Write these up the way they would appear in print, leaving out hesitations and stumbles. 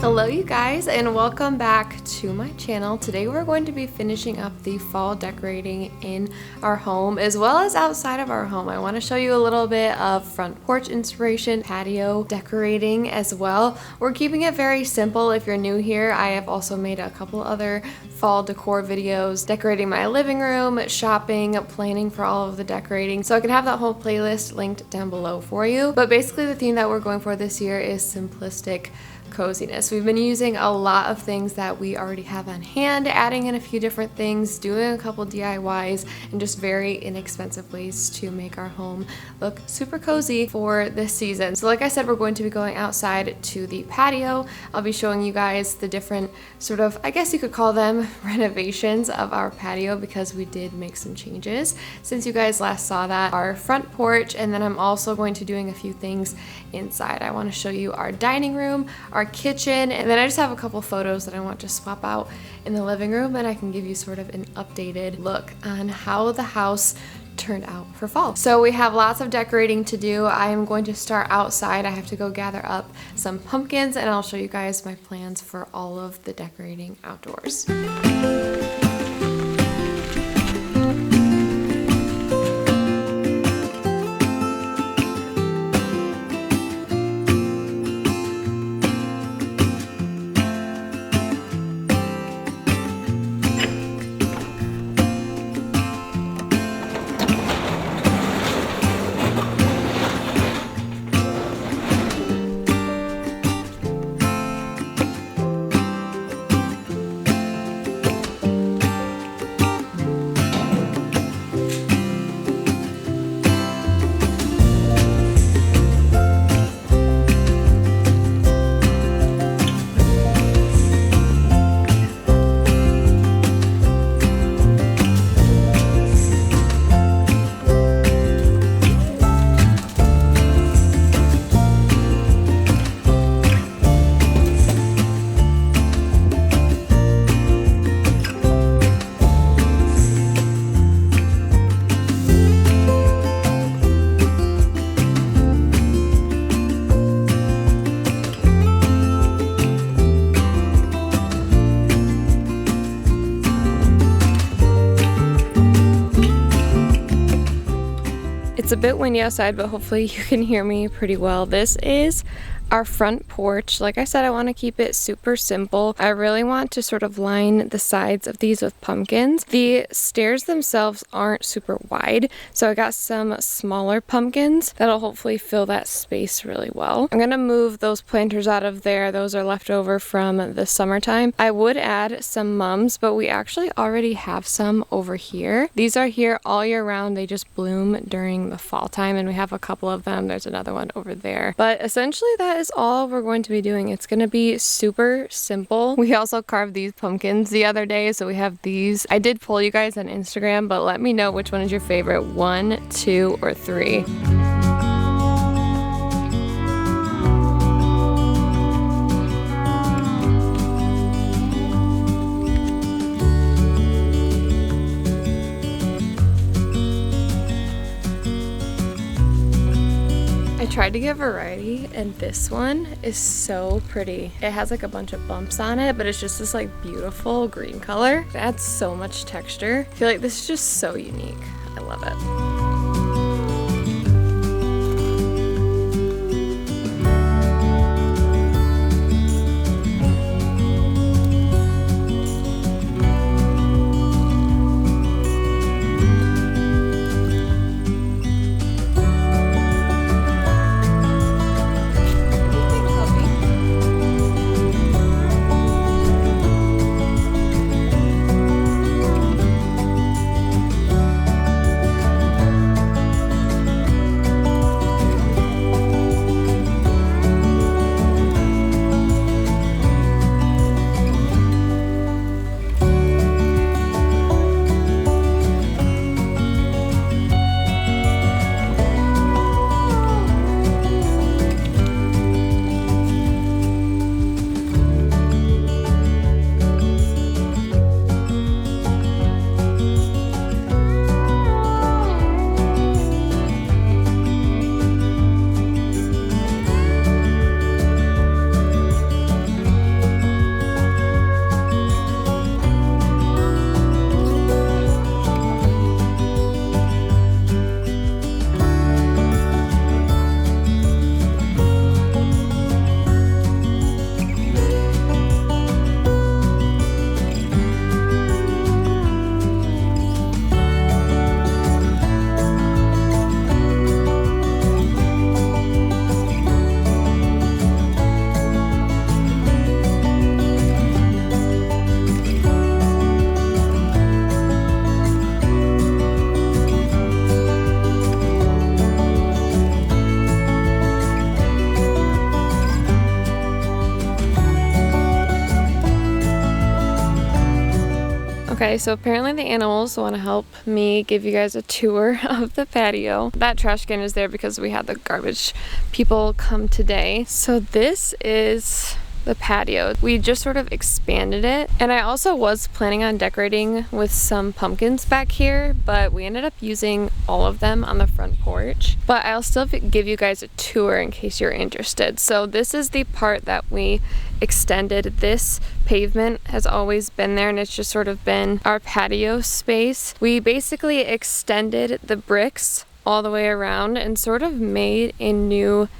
Hello you guys, and welcome back to my channel. Today we're going to be finishing up the fall decorating in our home as well as outside of our home. I want to show you a little bit of front porch inspiration, patio decorating as well. We're keeping it very simple. If you're new here, I have also made a couple other fall decor videos, decorating my living room, shopping, planning for all of the decorating. So I can have that whole playlist linked down below for you. But basically the theme that we're going for this year is simplistic coziness. We've been using a lot of things that we already have on hand, adding in a few different things, doing a couple DIYs, and just very inexpensive ways to make our home look super cozy for this season. So like I said, we're going to be going outside to the patio. I'll be showing you guys the different sort of, I guess you could call them renovations of our patio, because we did make some changes since you guys last saw that. Our front porch, and then I'm also going to doing a few things inside. I want to show you our dining room, our kitchen, and then I just have a couple photos that I want to swap out in the living room, and I can give you sort of an updated look on how the house turned out for fall. So we have lots of decorating to do. I am going to start outside. I have to go gather up some pumpkins, and I'll show you guys my plans for all of the decorating outdoors. It's a bit windy outside, but hopefully you can hear me pretty well. This is our front porch. Like I said, I want to keep it super simple. I really want to sort of line the sides of these with pumpkins. The stairs themselves aren't super wide, so I got some smaller pumpkins that'll hopefully fill that space really well. I'm gonna move those planters out of there. Those are left over from the summertime. I would add some mums, but we actually already have some over here. These are here all year round. They just bloom during the fall time, and we have a couple of them. There's another one over there. But essentially that is all we're going to be doing. It's going to be super simple. We also carved these pumpkins the other day, so we have these. I did poll you guys on Instagram, but let me know which one is your favorite, 1, 2, or 3. I tried to get variety, and this one is so pretty. It has like a bunch of bumps on it, but it's just this like beautiful green color. It adds so much texture. I feel like this is just so unique. I love it. Okay, so apparently the animals want to help me give you guys a tour of the patio. That trash can is there because we had the garbage people come today. So this is the patio. We just sort of expanded it, and I also was planning on decorating with some pumpkins back here, but we ended up using all of them on the front porch. But I'll still give you guys a tour in case you're interested. So this is the part that we extended. This pavement has always been there, and it's just sort of been our patio space. We basically extended the bricks all the way around and sort of made a new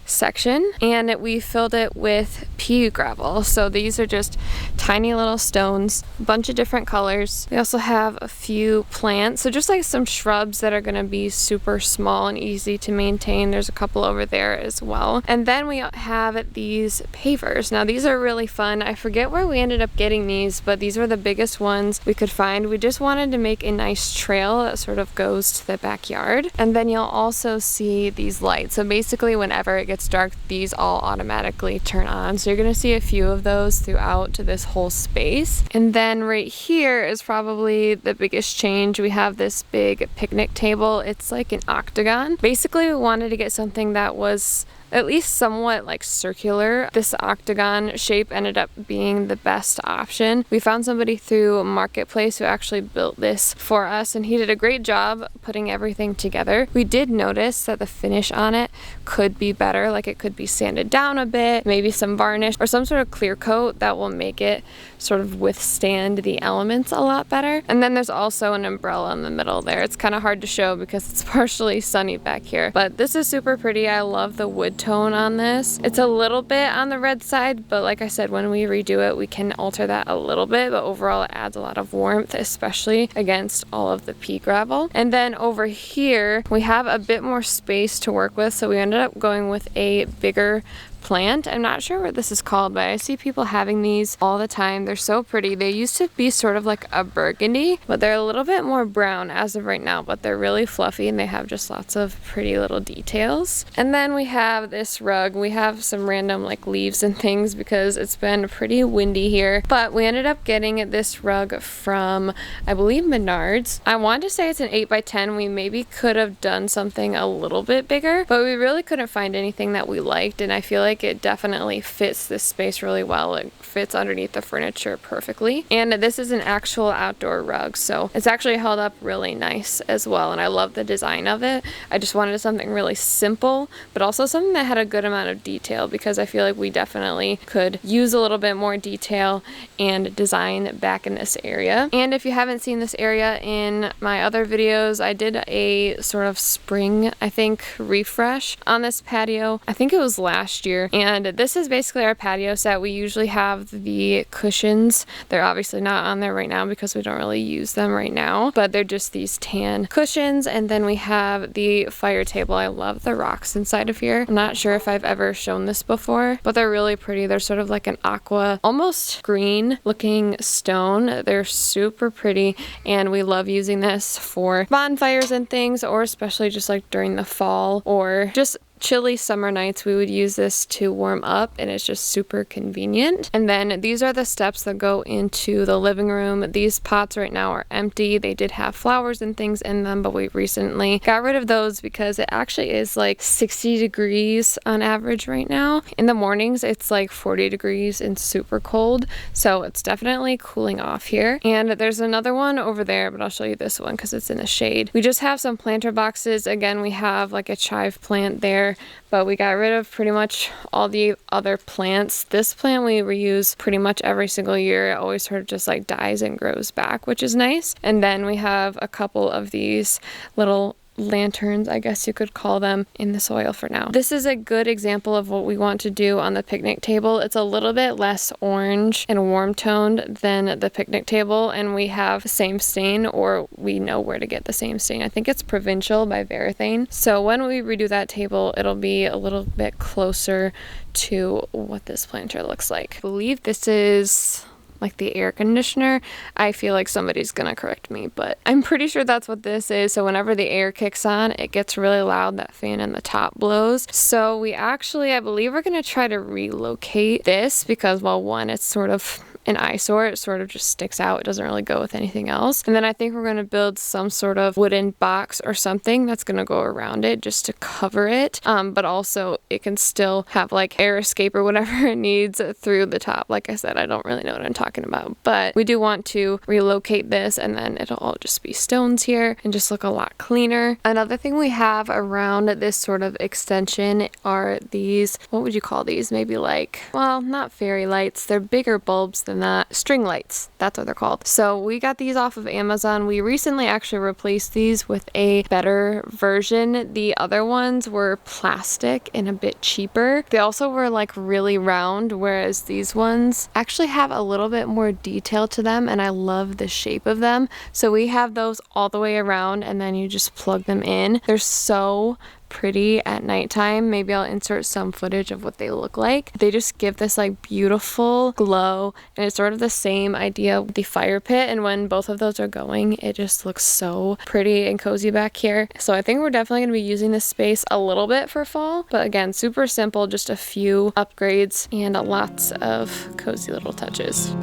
section, and we filled it with pea gravel. So these are just tiny little stones, a bunch of different colors. We also have a few plants, so just like some shrubs that are going to be super small and easy to maintain. There's a couple over there as well. And then we have these pavers. Now these are really fun. I forget where we ended up getting these, but these were the biggest ones we could find. We just wanted to make a nice trail that sort of goes to the backyard. And then you'll also see these lights. So basically whenever it gets dark, these all automatically turn on. So you're gonna see a few of those throughout this whole space. And then right here is probably the biggest change. We have this big picnic table. It's like an octagon. Basically, we wanted to get something that was at least somewhat like circular. This octagon shape ended up being the best option. We found somebody through Marketplace who actually built this for us, and he did a great job putting everything together. We did notice that the finish on it could be better, like it could be sanded down a bit, maybe some varnish or some sort of clear coat that will make it sort of withstand the elements a lot better. And then there's also an umbrella in the middle there. It's kind of hard to show because it's partially sunny back here, but this is super pretty. I love the wood tone on this. It's a little bit on the red side, but like I said, when we redo it, we can alter that a little bit, but overall it adds a lot of warmth, especially against all of the pea gravel. And then over here, we have a bit more space to work with, so we ended up going with a bigger plant. I'm not sure what this is called, but I see people having these all the time. They're so pretty. They used to be sort of like a burgundy, but they're a little bit more brown as of right now, but they're really fluffy and they have just lots of pretty little details. And then we have this rug. We have some random like leaves and things because it's been pretty windy here, but we ended up getting this rug from, I believe, Menards. I want to say it's an 8x10. We maybe could have done something a little bit bigger, but we really couldn't find anything that we liked, and I feel like it definitely fits this space really well. It fits underneath the furniture perfectly. And this is an actual outdoor rug, so it's actually held up really nice as well, and I love the design of it. I just wanted something really simple, but also something that had a good amount of detail, because I feel like we definitely could use a little bit more detail and design back in this area. And if you haven't seen this area in my other videos, I did a sort of spring, I think, refresh on this patio. I think it was last year. And this is basically our patio set. We usually have the cushions. They're obviously not on there right now because we don't really use them right now, but they're just these tan cushions. And then we have the fire table. I love the rocks inside of here. I'm not sure if I've ever shown this before, but they're really pretty. They're sort of like an aqua, almost green looking stone. They're super pretty, and we love using this for bonfires and things, or especially just like during the fall or just chilly summer nights. We would use this to warm up, and it's just super convenient. And then these are the steps that go into the living room. These pots right now are empty. They did have flowers and things in them, but we recently got rid of those because it actually is like 60 degrees on average right now. In the mornings it's like 40 degrees and super cold, so it's definitely cooling off here. And there's another one over there, but I'll show you this one because it's in the shade. We just have some planter boxes. Again, we have like a chive plant there, but we got rid of pretty much all the other plants. This plant we reuse pretty much every single year. It always sort of just like dies and grows back, which is nice. And then we have a couple of these little lanterns, I guess you could call them, in the soil for now. This is a good example of what we want to do on the picnic table. It's a little bit less orange and warm toned than the picnic table, and we have same stain, or we know where to get the same stain. I think it's Provincial by Varathane. So when we redo that table, it'll be a little bit closer to what this planter looks like. I believe this is like the air conditioner. I feel like somebody's gonna correct me, but I'm pretty sure that's what this is. So whenever the air kicks on, it gets really loud. That fan in the top blows. So we actually, I believe we're gonna try to relocate this because, well, one, it's sort of an eyesore. It sort of just sticks out. It doesn't really go with anything else. And then I think we're going to build some sort of wooden box or something that's going to go around it just to cover it. But also it can still have like air escape or whatever it needs through the top. Like I said, I don't really know what I'm talking about, but we do want to relocate this, and then it'll all just be stones here and just look a lot cleaner. Another thing we have around this sort of extension are these, what would you call these? Maybe like, well, not fairy lights. They're bigger bulbs than that. String lights. That's what they're called. So we got these off of Amazon. We recently actually replaced these with a better version. The other ones were plastic and a bit cheaper. They also were like really round, whereas these ones actually have a little bit more detail to them, and I love the shape of them. So we have those all the way around, and then you just plug them in. They're so pretty at nighttime. Maybe I'll insert some footage of what they look like. They just give this like beautiful glow, and it's sort of the same idea with the fire pit, and when both of those are going, it just looks so pretty and cozy back here. So I think we're definitely going to be using this space a little bit for fall, but again, super simple, just a few upgrades and lots of cozy little touches.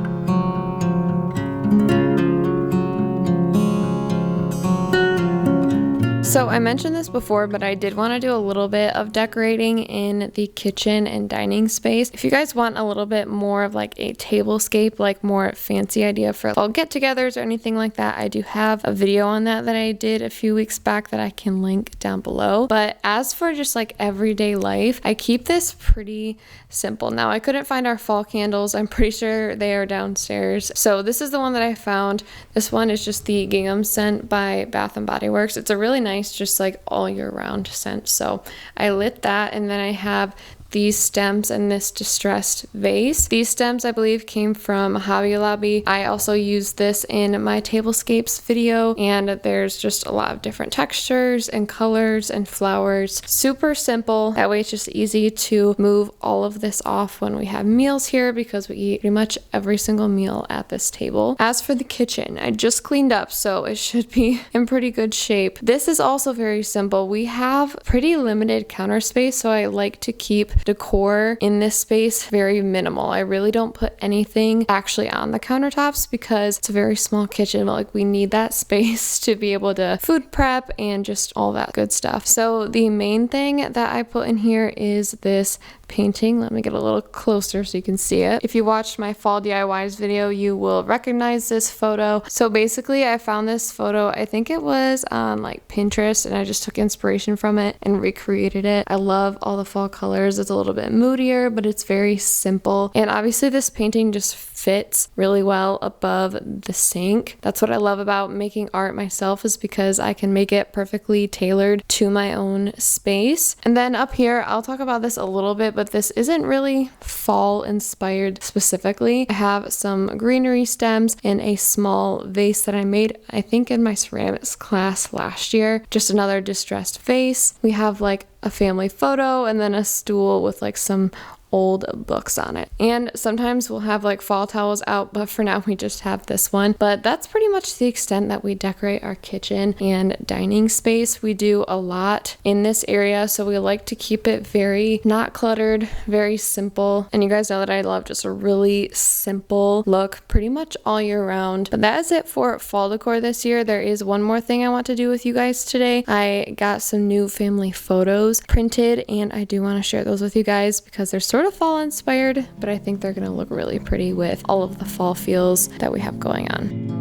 So I mentioned this before, but I did want to do a little bit of decorating in the kitchen and dining space. If you guys want a little bit more of like a tablescape, like more fancy idea for fall get-togethers or anything like that, I do have a video on that I did a few weeks back that I can link down below. But as for just like everyday life, I keep this pretty simple. Now I couldn't find our fall candles. I'm pretty sure they are downstairs. So this is the one that I found. This one is just the gingham scent by Bath and Body Works. It's a really nice, just like all year round scent. So I lit that, and then I have these stems and this distressed vase. These stems I believe came from Hobby Lobby. I also used this in my tablescapes video, and there's just a lot of different textures and colors and flowers. Super simple. That way it's just easy to move all of this off when we have meals here, because we eat pretty much every single meal at this table. As for the kitchen, I just cleaned up, so it should be in pretty good shape. This is also very simple. We have pretty limited counter space, so I like to keep decor in this space very minimal. I really don't put anything actually on the countertops because it's a very small kitchen, but like we need that space to be able to food prep and just all that good stuff. So the main thing that I put in here is this painting. Let me get a little closer so you can see it. If you watched my fall DIYs video, you will recognize this photo. So basically I found this photo, I think it was on like Pinterest, and I just took inspiration from it and recreated it. I love all the fall colors. It's a little bit moodier, but it's very simple. And obviously this painting just fits really well above the sink. That's what I love about making art myself, is because I can make it perfectly tailored to my own space. And then up here, I'll talk about this a little bit, but this isn't really fall inspired specifically. I have some greenery stems in a small vase that I made, I think in my ceramics class last year. Just another distressed vase. We have like a family photo and then a stool with like some old books on it. And sometimes we'll have like fall towels out, but for now we just have this one. But that's pretty much the extent that we decorate our kitchen and dining space. We do a lot in this area, so we like to keep it very not cluttered, very simple. And you guys know that I love just a really simple look pretty much all year round. But that is it for fall decor this year. There is one more thing I want to do with you guys today. I got some new family photos printed, and I do want to share those with you guys because they're sort of fall inspired, but I think they're going to look really pretty with all of the fall feels that we have going on.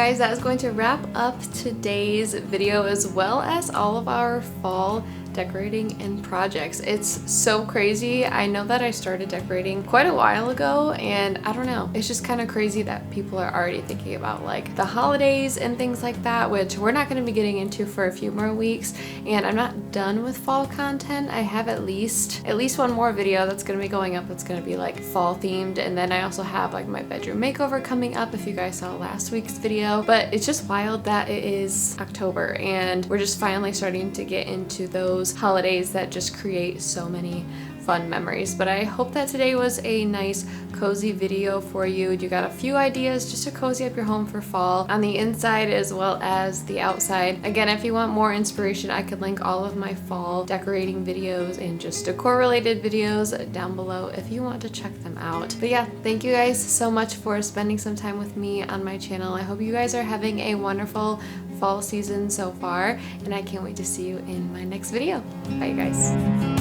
guys, that is going to wrap up today's video as well as all of our fall decorating and projects. It's so crazy. I know that I started decorating quite a while ago, and I don't know, it's just kind of crazy that people are already thinking about like the holidays and things like that, which we're not going to be getting into for a few more weeks. And I'm not done with fall content. I have at least one more video that's going to be going up that's going to be like fall themed, and then I also have like my bedroom makeover coming up if you guys saw last week's video. But it's just wild that it is October and we're just finally starting to get into those holidays that just create so many fun memories. But I hope that today was a nice cozy video for you. You got a few ideas just to cozy up your home for fall on the inside as well as the outside. Again, if you want more inspiration, I could link all of my fall decorating videos and just decor related videos down below if you want to check them out. But yeah, thank you guys so much for spending some time with me on my channel. I hope you guys are having a wonderful fall season so far, and I can't wait to see you in my next video. Bye guys.